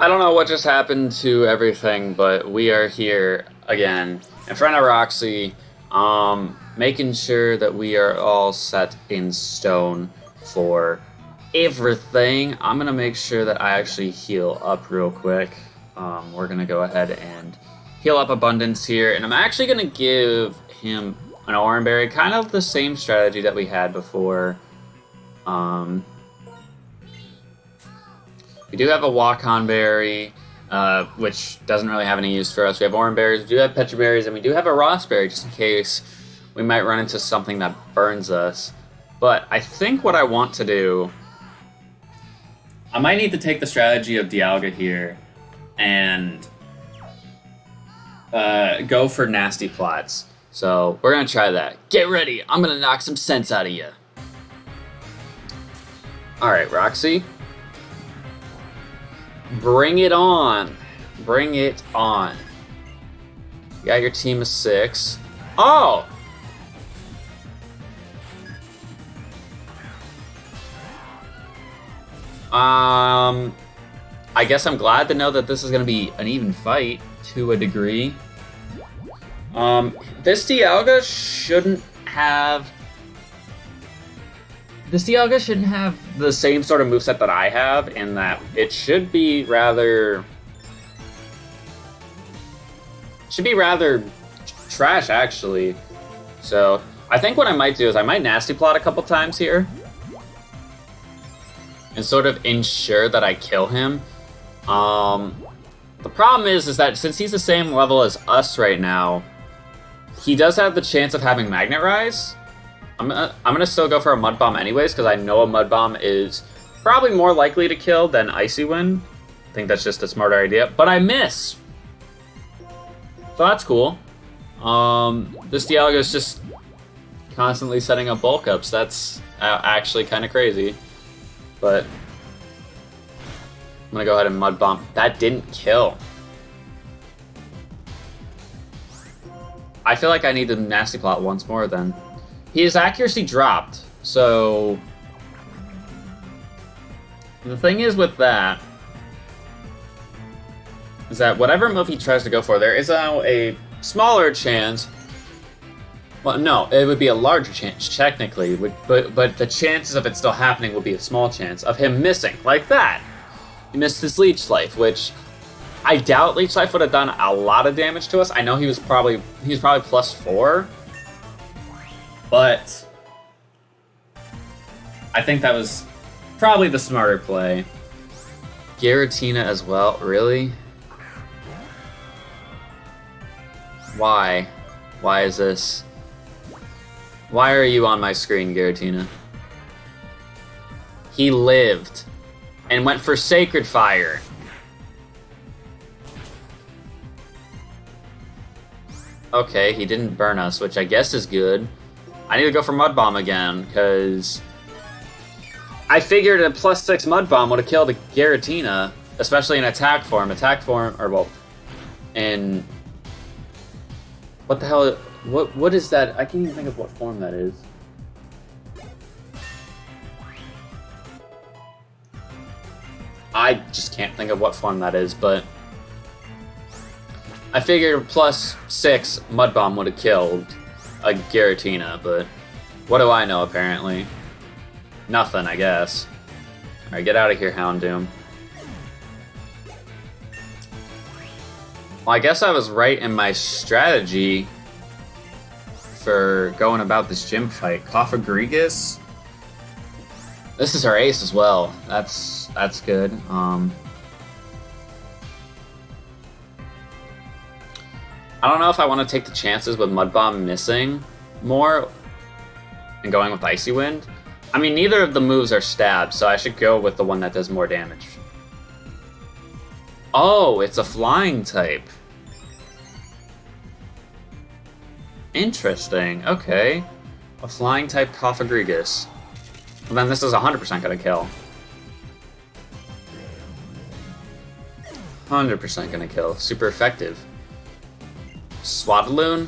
I don't know what just happened to everything, but we are here again in front of Roxy, making sure that we are all set in stone for everything. I'm gonna make sure that I actually heal up real quick. We're gonna go ahead and heal up Abundance here, and I'm actually gonna give him an Oranberry, kind of the same strategy that we had before. We do have a Wakon Berry, which doesn't really have any use for us. We have Orange Berries, we do have Petra Berries, and we do have a Ross Berry, just in case we might run into something that burns us. But I think what I want to do, I might need to take the strategy of Dialga here and go for Nasty Plots. So we're going to try that. Get ready. I'm going to knock some sense out of you. All right, Roxy. Bring it on. Bring it on. You got your team of 6. Oh! I guess I'm glad to know that this is going to be an even fight to a degree. This Dialga shouldn't have... This Dialga shouldn't have the same sort of moveset that I have, in that it should be rather trash, actually. So I think what I might do is I might Nasty Plot a couple times here and sort of ensure that I kill him. The problem is that since he's the same level as us right now, he does have the chance of having Magnet Rise. I'm gonna still go for a Mud Bomb anyways, because I know a Mud Bomb is probably more likely to kill than Icy Wind. I think that's just a smarter idea, but I miss. So that's cool. This Dialga is just constantly setting up bulk ups. That's actually kind of crazy. But I'm gonna go ahead and Mud Bomb. That didn't kill. I feel like I need to Nasty Plot once more then. His accuracy dropped, so the thing is with that is that whatever move he tries to go for, there is now a smaller chance. Well, no, it would be a larger chance technically, but the chances of it still happening would be a small chance of him missing like that. He missed his Leech Life, which I doubt Leech Life would have done a lot of damage to us. I know he was probably +4. But I think that was probably the smarter play. Giratina as well, really? Why? Why is this? Why are you on my screen, Giratina? He lived and went for Sacred Fire. Okay, he didn't burn us, which I guess is good. I need to go for Mud Bomb again, because I figured a +6 Mud Bomb would have killed a Giratina, especially in attack form. Or well, in... What the hell? What is that? I can't even think of what form that is. I just can't think of what form that is, but I figured a +6 Mud Bomb would have killed a Giratina, but what do I know, apparently? Nothing, I guess. Alright, get out of here, Houndoom. Well, I guess I was right in my strategy for going about this gym fight. Cofagrigus? This is our ace as well. That's good. I don't know if I want to take the chances with Mud Bomb missing more and going with Icy Wind. I mean, neither of the moves are stab, so I should go with the one that does more damage. Oh, it's a flying type. Interesting, okay. A flying type Cofagrigus. Well, then this is 100% gonna kill. 100% gonna kill. Super effective. Swadloon?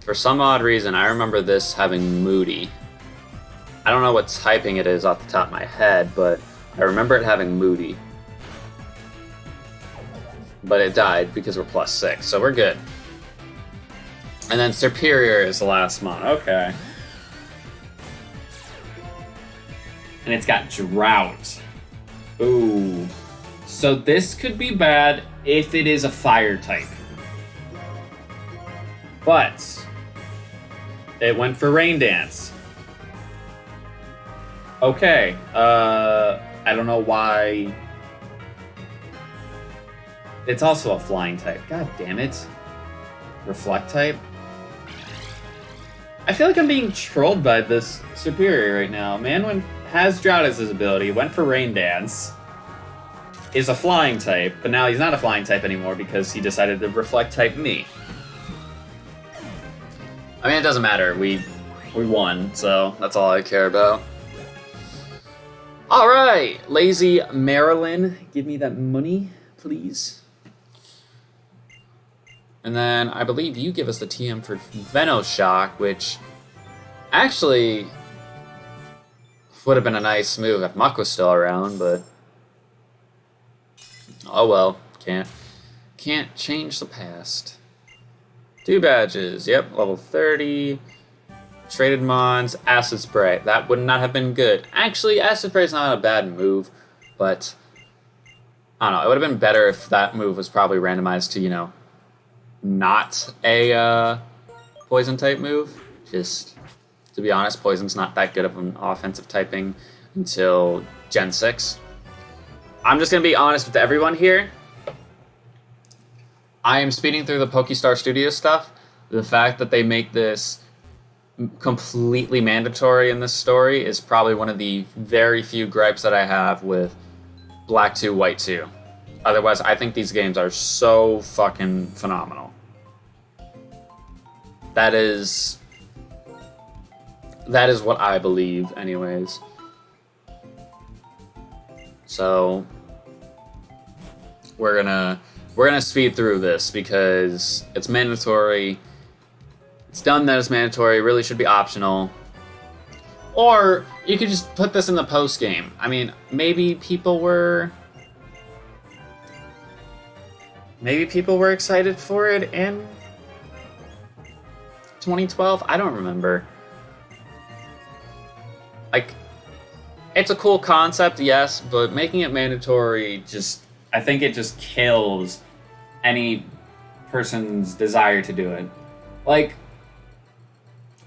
For some odd reason, I remember this having Moody. I don't know what typing it is off the top of my head, but I remember it having Moody. But it died because we're +6, so we're good. And then Superior is the last mon. Okay. And it's got Drought. Ooh. So this could be bad if it is a fire type. But it went for Rain Dance. Okay. I don't know why. It's also a flying type. God damn it. Reflect type. I feel like I'm being trolled by this Superior right now. Man has Drought as his ability, went for Rain Dance, is a flying type, but now he's not a flying type anymore because he decided to Reflect type me. I mean, it doesn't matter. We won, so that's all I care about. All right, Lazy Marilyn, give me that money, please. And then I believe you give us the TM for Venoshock, which actually would have been a nice move if Muck was still around, but oh well, can't change the past. 2 badges, yep, level 30. Traded Mons, Acid Spray. That would not have been good. Actually, Acid Spray is not a bad move, but I don't know. It would have been better if that move was probably randomized to, you know, not a poison type move. Just to be honest, poison's not that good of an offensive typing until Gen 6. I'm just gonna be honest with everyone here. I am speeding through the Pokestar Studios stuff. The fact that they make this completely mandatory in this story is probably one of the very few gripes that I have with Black 2, White 2. Otherwise, I think these games are so fucking phenomenal. That is what I believe, anyways. So we're gonna speed through this because it's mandatory. It's done that it's mandatory. Really should be optional. Or you could just put this in the post game. I mean, maybe people were excited for it in 2012. I don't remember. Like, it's a cool concept, yes, but making it mandatory I think it just kills any person's desire to do it. Like,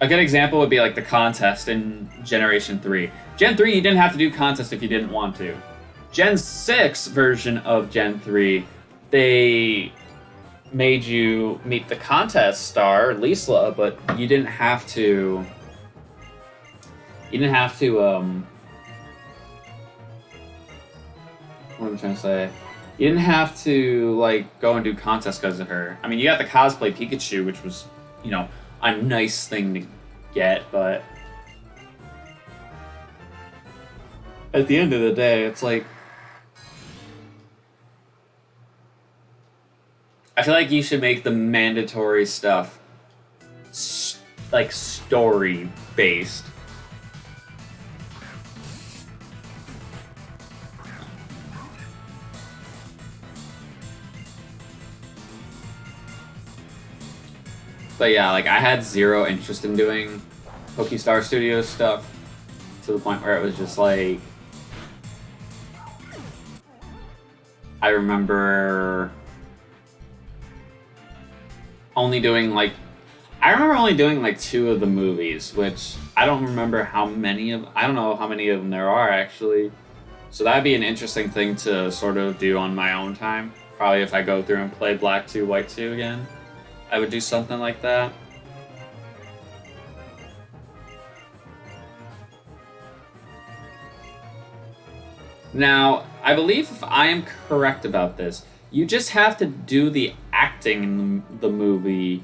a good example would be like the contest in Generation 3. Gen 3, you didn't have to do contest if you didn't want to. Gen 6 version of Gen 3, they made you meet the contest star, Lisla, but you didn't have to... what am I trying to say? You didn't have to, like, go and do contests because of her. I mean, you got the cosplay Pikachu, which was, you know, a nice thing to get, but at the end of the day, it's like, I feel like you should make the mandatory stuff like story based. But yeah, like, I had zero interest in doing Pokestar Studios stuff to the point where it was just like, I remember only doing like 2 of the movies, which I don't remember how many of, I don't know how many of them there are actually. So that'd be an interesting thing to sort of do on my own time. Probably if I go through and play Black 2, White 2 again, I would do something like that. Now, I believe if I am correct about this, you just have to do the acting in the movie,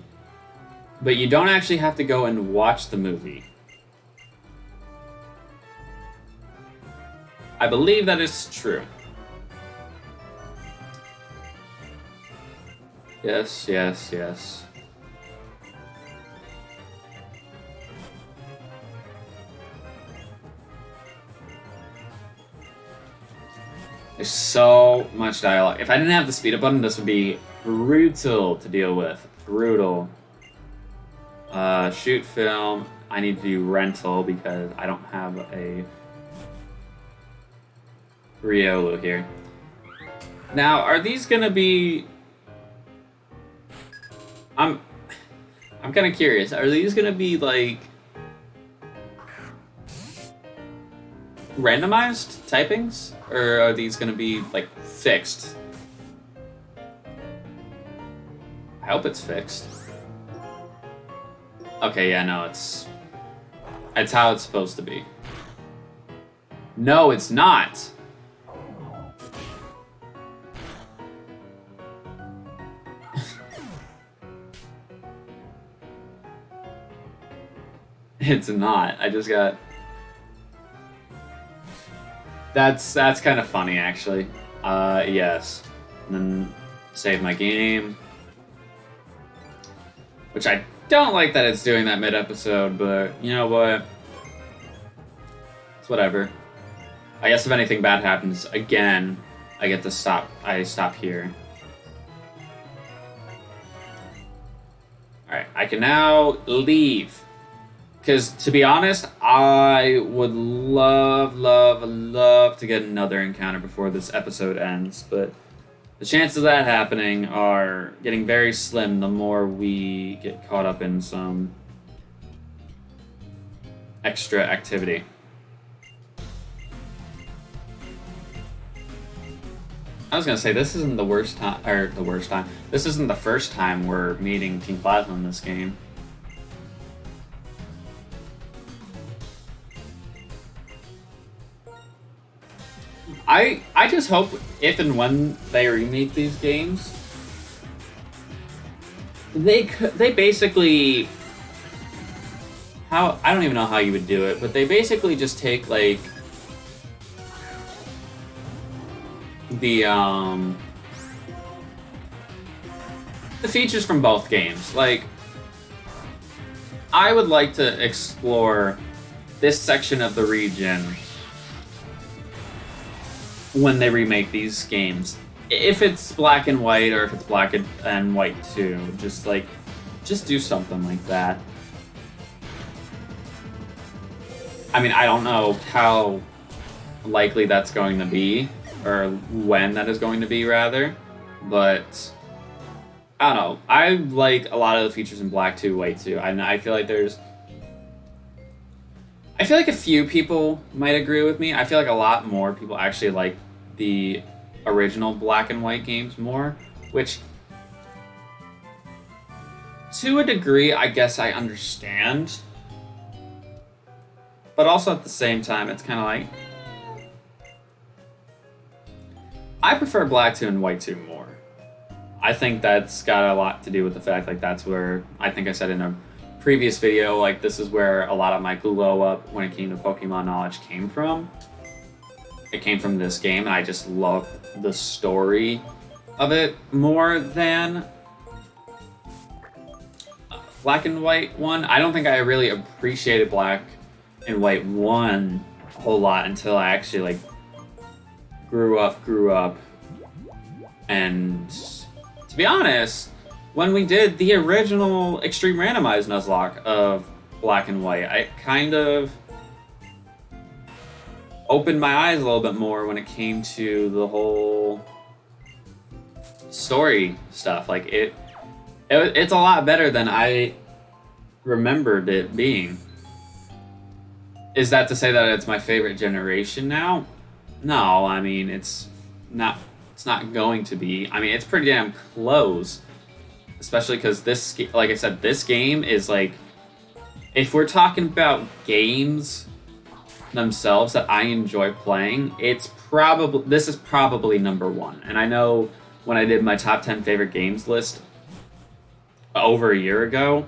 but you don't actually have to go and watch the movie. I believe that is true. Yes, yes, yes. There's so much dialogue. If I didn't have the speed up button, this would be brutal to deal with. Brutal. Shoot film. I need to do rental because I don't have a Riolu here. Now, are these gonna be... I'm kind of curious. Are these gonna be, like... randomized typings? Or are these gonna be, like, fixed? I hope it's fixed. Okay, yeah, no, it's how it's supposed to be. No, it's not! It's not. I just got... That's kind of funny, actually. Yes. And then save my game. Which I don't like that it's doing that mid-episode, but you know what? It's whatever. I guess if anything bad happens, again, I get to stop. I stop here. Alright, I can now leave. Because, to be honest, I would love to get another encounter before this episode ends, but the chances of that happening are getting very slim the more we get caught up in some extra activity. I was gonna say, this isn't the worst time, or the worst time. This isn't the first time we're meeting Team Plasma in this game. I just hope if and when they remake these games, they basically, I don't even know how you would do it, but they basically just take like the features from both games. Like, I would like to explore this section of the region when they remake these games. If it's black and white or if it's black and white too, just do something like that. I mean, I don't know how likely that's going to be, or when that is going to be, rather, but I don't know. I like a lot of the features in black too, white too. I feel like a few people might agree with me. I feel like a lot more people actually like the original black and white games more, which, to a degree, I guess I understand. But also at the same time, it's kind of like, I prefer black 2 and white 2 more. I think that's got a lot to do with the fact, like, that's where, I think I said in a previous video, like, this is where a lot of my glow up when it came to Pokemon knowledge came from. It came from this game, and I just love the story of it more than Black and White 1. I don't think I really appreciated Black and White 1 a whole lot until I actually, like, grew up, and to be honest, when we did the original Extreme Randomized Nuzlocke of Black and White, I kind of opened my eyes a little bit more when it came to the whole story stuff. Like, it's a lot better than I remembered it being. Is that to say that it's my favorite generation now? No, I mean, it's not going to be. I mean, it's pretty damn close. Especially because this, like I said, this game is like, if we're talking about games themselves that I enjoy playing, this is probably number one. And I know when I did my top 10 favorite games list over a year ago,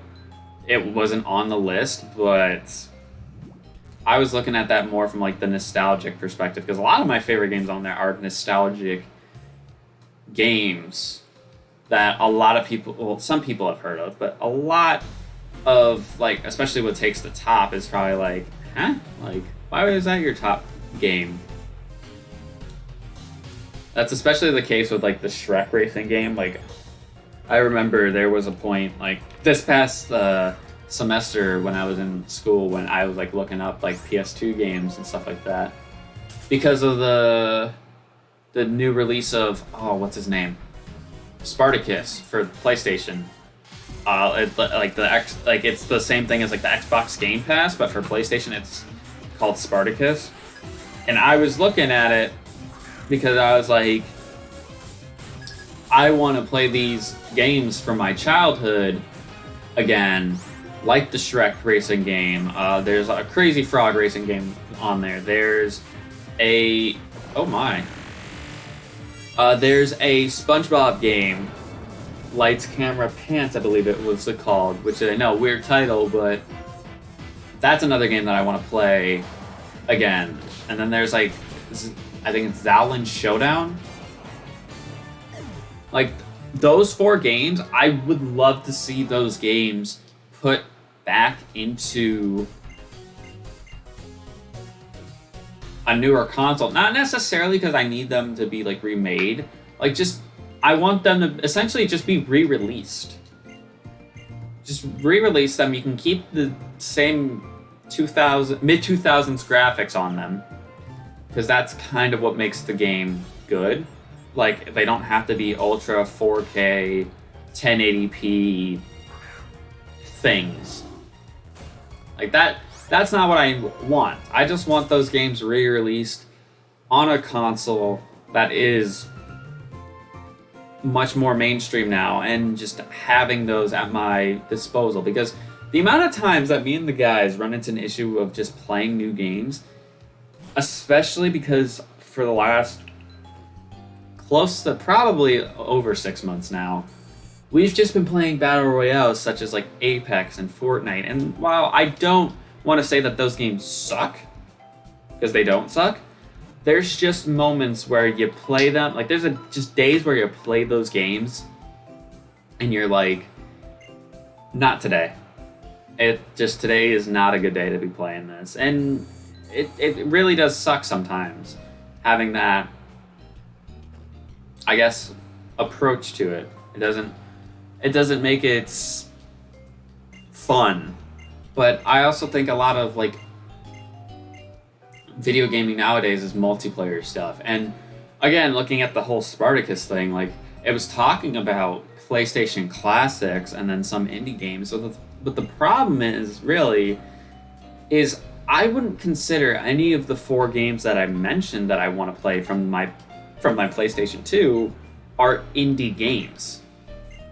it wasn't on the list, but I was looking at that more from like the nostalgic perspective, because a lot of my favorite games on there are nostalgic games that a lot of people, well, some people have heard of, but a lot of, like, especially what takes the top is probably like, huh? Like, why is that your top game? That's especially the case with like the Shrek racing game. Like, I remember there was a point like this past semester when I was in school when I was like looking up like PS2 games and stuff like that because of the new release of what's his name, Spartacus for PlayStation. It's the same thing as like the Xbox Game Pass, but for PlayStation it's called Spartacus. And I was looking at it because I was like, I want to play these games from my childhood again, like the Shrek racing game. There's a Crazy Frog racing game on there. There's a there's a SpongeBob game, Lights, Camera, Pants, I believe it was called, which I know, weird title, but that's another game that I want to play again. And then there's like, I think it's Zalin Showdown. Like, those 4 games, I would love to see those games put back into a newer console. Not necessarily because I need them to be like remade. Like, just I want them to essentially just be re-released. Just re-release them. You can keep the same mid-2000s graphics on them, because that's kind of what makes the game good. Like, they don't have to be ultra 4K 1080p things. Like that's not what I want. I just want those games re-released on a console that is much more mainstream now, and just having those at my disposal. Because the amount of times that me and the guys run into an issue of just playing new games, especially because for the last close to probably over 6 months now, we've just been playing battle royales such as like Apex and Fortnite. And while I don't want to say that those games suck, because they don't suck, there's just moments where you play them, like there's just days where you play those games and you're like, not today. Today is not a good day to be playing this. And it really does suck sometimes having that, I guess, approach to it. It doesn't make it fun. But I also think a lot of like video gaming nowadays is multiplayer stuff. And again, looking at the whole Spartacus thing, like it was talking about PlayStation classics and then some indie games. But the problem is I wouldn't consider any of the 4 games that I mentioned that I want to play from my PlayStation 2 are indie games.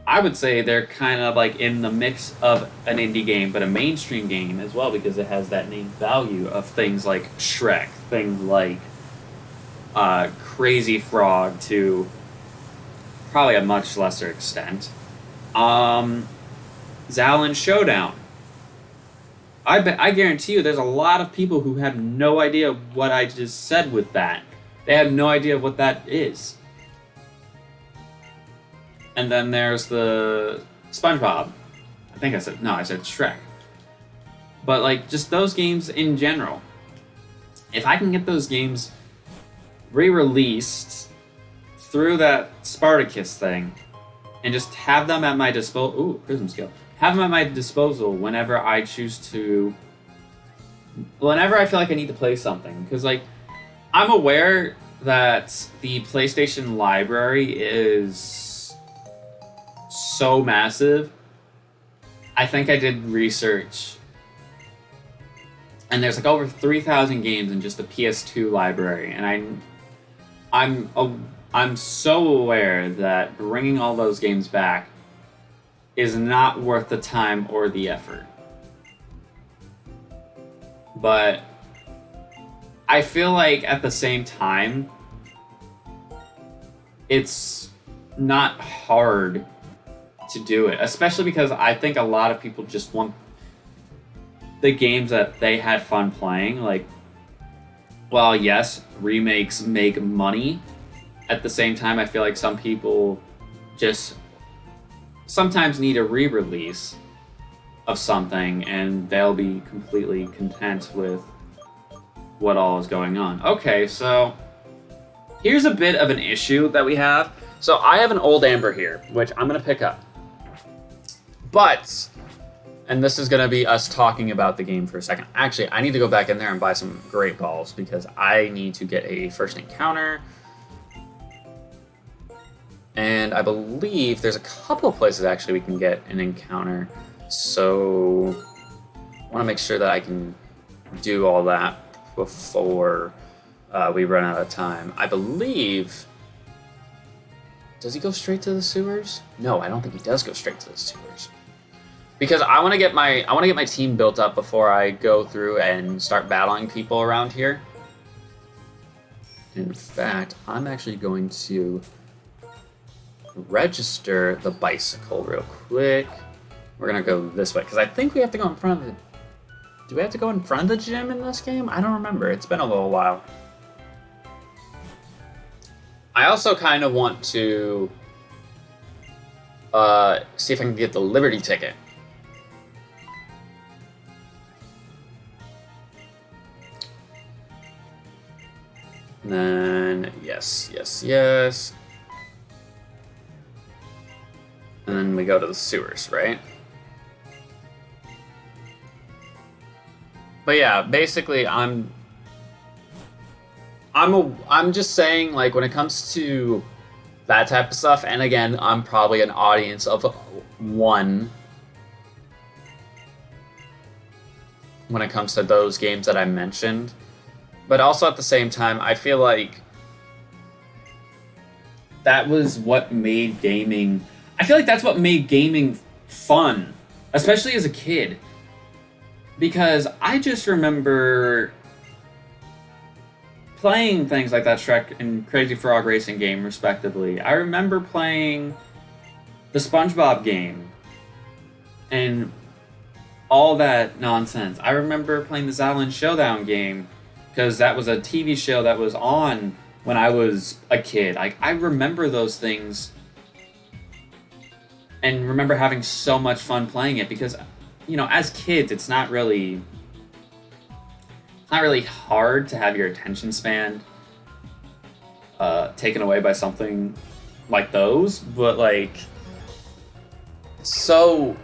I would say they're kind of like in the mix of an indie game, but a mainstream game as well, because it has that name value of things like Shrek, things like Crazy Frog to probably a much lesser extent. Zalin Showdown. I guarantee you there's a lot of people who have no idea what I just said with that. They have no idea what that is. And then there's the SpongeBob. I said Shrek. But like, just those games in general. If I can get those games re-released through that Spartacus thing, and just have them at my disposal. Ooh, Prism Skill. Have them at my disposal whenever I choose to. Whenever I feel like I need to play something. Because, like, I'm aware that the PlayStation library is so massive. I think I did research, and there's like over 3,000 games in just the PS2 library, and I'm so aware that bringing all those games back is not worth the time or the effort. But I feel like at the same time, it's not hard to do it, especially because I think a lot of people just want the games that they had fun playing. Like, well, yes, remakes make money. At the same time, I feel like some people just sometimes need a re-release of something, and they'll be completely content with what all is going on. Okay, so Here's a bit of an issue that we have. So I have an old amber here, which I'm going to pick up. But, and this is going to be us talking about the game for a second. Actually, I need to go back in there and buy some great balls because I need to get a first encounter. And I believe there's a couple of places actually we can get an encounter. So I want to make sure that I can do all that before we run out of time. I believe... Does he go straight to the sewers? No, I don't think he does go straight to the sewers. Because I want to get my team built up before I go through and start battling people around here. In fact, I'm actually going to register the bicycle real quick. We're gonna go this way because I think we have to go in front of the... Do we have to go in front of the gym in this game? I don't remember. It's been a little while. I also kind of want to see if I can get the Liberty ticket. And then, yes. And then we go to the sewers, right? But yeah, basically I'm just saying, like, when it comes to that type of stuff, and again, I'm probably an audience of one when it comes to those games that I mentioned. But also at the same time, I feel like that was what made gaming... I feel like that's what made gaming fun, especially as a kid. Because I just remember playing things like that Shrek and Crazy Frog Racing game, respectively. I remember playing the SpongeBob game and all that nonsense. I remember playing the Xiaolin Showdown game because that was a TV show that was on when I was a kid. I remember those things and remember having so much fun playing it because, you know, as kids, it's not really hard to have your attention span taken away by something like those, but like so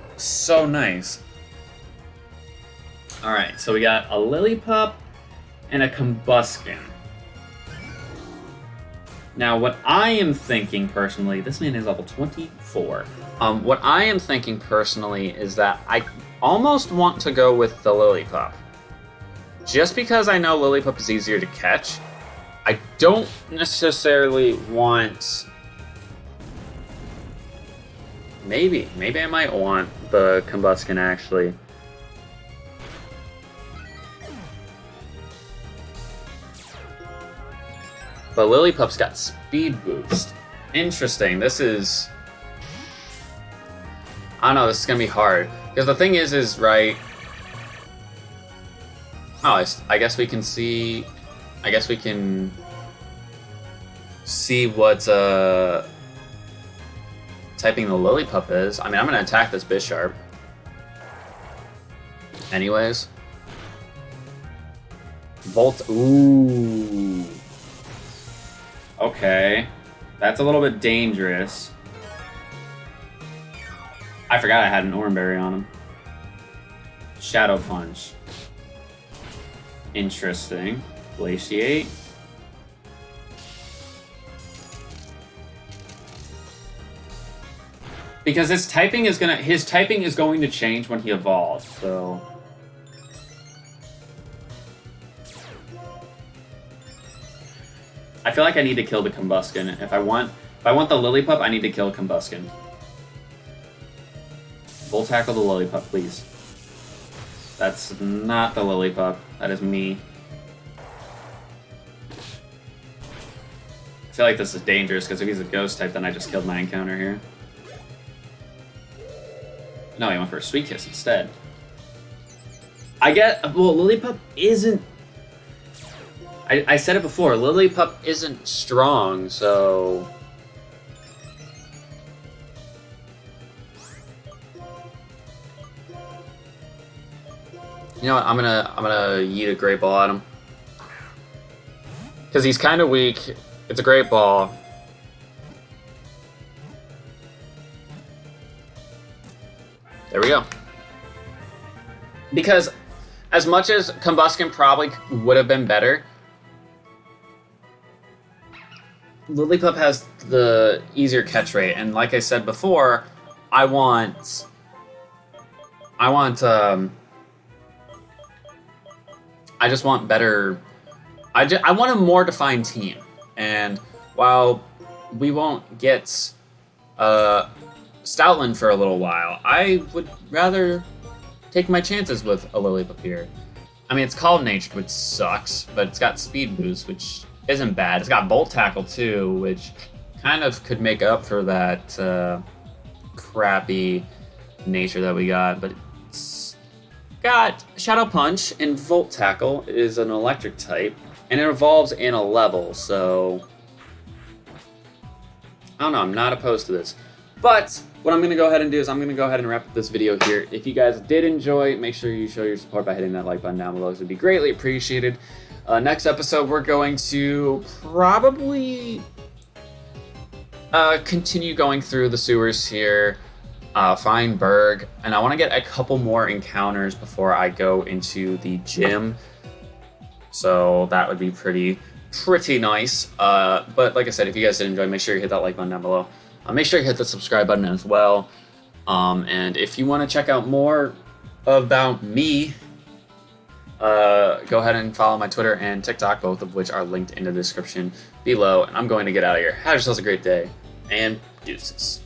nice. All right, so we got a Lillipup and a Combuskin. Now, what I am thinking personally, this man is level 24. What I am thinking personally is that I almost want to go with the Lillipup. Just because I know Lillipup is easier to catch, I don't necessarily want... Maybe I might want the Combuskin, actually. But Lillipup's got speed boost. Interesting, this is... I don't know, this is gonna be hard. Because the thing is right... Oh, I guess we can see... I guess we can... see what typing the Lillipup is. I mean, I'm gonna attack this Bisharp. Anyways. Volt... Ooh... Okay. That's a little bit dangerous. I forgot I had an Oranberry on him. Shadow Punch. Interesting. Glaciate. Because his typing is going to change when he evolves, so... I feel like I need to kill the Combuskin. If I want the Lillipup, I need to kill Combuskin. Full tackle the Lillipup, please. That's not the Lillipup. That is me. I feel like this is dangerous, because if he's a ghost type, then I just killed my encounter here. No, he went for a Sweet Kiss instead. Well, Lillipup isn't... I said it before, Lillipup isn't strong, so... You know what, I'm gonna yeet a Great Ball at him. Because he's kind of weak, It's a great ball. There we go. Because as much as Combustion probably would have been better, Lillipup has the easier catch rate, and like I said before, I want I just want better. I want a more defined team, and while we won't get Stoutland for a little while, I would rather take my chances with a Lillipup here. I mean, it's called Natured, which sucks, but it's got Speed Boost, which isn't bad. It's got Bolt Tackle too, which kind of could make up for that crappy nature that we got, but it's got Shadow Punch, and Volt Tackle is an electric type, and it evolves in a level, so I don't know, I'm not opposed to this. But what I'm going to go ahead and do is I'm going to go ahead and wrap up this video here. If you guys did enjoy, make sure you show your support by hitting that like button down below. It would be greatly appreciated. Next episode, we're going to probably continue going through the sewers here, find Berg, and I want to get a couple more encounters before I go into the gym. So that would be pretty nice. But like I said, if you guys did enjoy, make sure you hit that like button down below. Make sure you hit the subscribe button as well. And if you want to check out more about me, go ahead and follow my Twitter and TikTok, both of which are linked in the description below. And I'm going to get out of here. Have yourselves a great day, and deuces.